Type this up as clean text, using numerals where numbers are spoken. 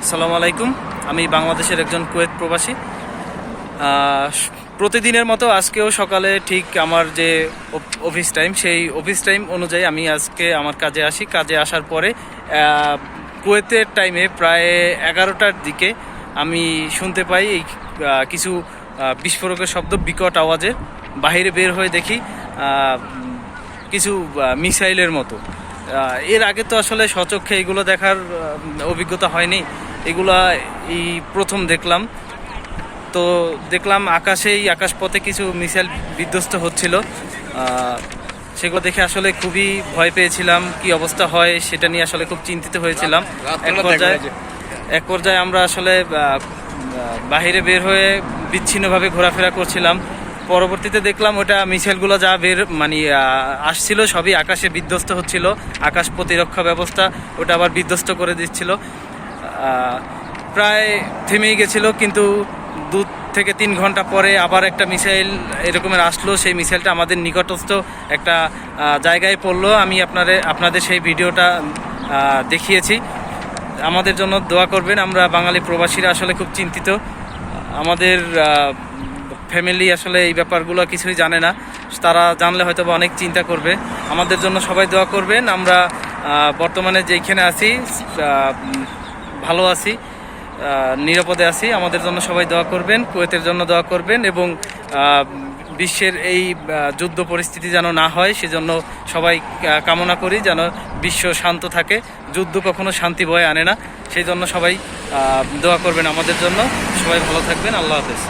আসসালামু আলাইকুম। আমি বাংলাদেশের একজন কুয়েত প্রবাসী। প্রতিদিনের মতো আজকেও সকালে ঠিক আমার যে অফিস টাইম, সেই অফিস টাইম অনুযায়ী আমি আজকে আমার কাজে আসি। কাজে আসার পরে কুয়েতের টাইমে প্রায় 11টার দিকে আমি শুনতে পাই এই কিছু বিস্ফোরকের শব্দ, বিকট আওয়াজে। বাইরে বের হয়ে দেখি কিছু মিসাইলের মতো। এর আগে তো আসলে সচক্ষে এগুলো দেখার অভিজ্ঞতা হয়নি, এগুলা এই প্রথম দেখলাম। তো দেখলাম আকাশপথে কিছু মিসাইল বিধ্বস্ত হচ্ছিল। সেগুলো দেখে আসলে খুবই ভয় পেয়েছিলাম। কি অবস্থা হয় সেটা নিয়ে আসলে খুব চিন্তিত হয়েছিলাম। এক পর্যায়ে আমরা আসলে বাহিরে বের হয়ে বিচ্ছিন্নভাবে ঘোরাফেরা করছিলাম। পরবর্তীতে দেখলাম ওটা মিসাইলগুলো যা আসছিল সবই আকাশে বিধ্বস্ত হচ্ছিল। আকাশ প্রতিরক্ষা ব্যবস্থা ওটা আবার বিধ্বস্ত করে দিচ্ছিল। প্রায় থেমেই গেছিল, কিন্তু 2 থেকে 3 ঘন্টা পরে আবার একটা মিসাইল এরকমের আসলো। সেই মিসাইলটা আমাদের নিকটস্থ একটা জায়গায় পড়লো। আমি আপনাদের সেই ভিডিওটা দেখিয়েছি। আমাদের জন্য দোয়া করবেন। আমরা বাঙালি প্রবাসীরা আসলে খুব চিন্তিত। আমাদের ফ্যামিলি আসলে এই ব্যাপারগুলো কিছুই জানে না, তারা জানলে হয়তো অনেক চিন্তা করবে। আমাদের জন্য সবাই দোয়া করবেন। আমরা বর্তমানে যেখানে আছি ভালো আছি, নিরাপদে আছি। আমাদের জন্য সবাই দোয়া করবেন, কুয়েতের জন্য দোয়া করবেন, এবং বিশ্বের এই যুদ্ধ পরিস্থিতি যেন না হয় সেজন্য সবাই কামনা করি, যেন বিশ্ব শান্ত থাকে। যুদ্ধ কখনো শান্তি বয়ে আনে না, সেই জন্য সবাই দোয়া করবেন আমাদের জন্য। সবাই ভালো থাকবেন। আল্লাহ হাফেজ।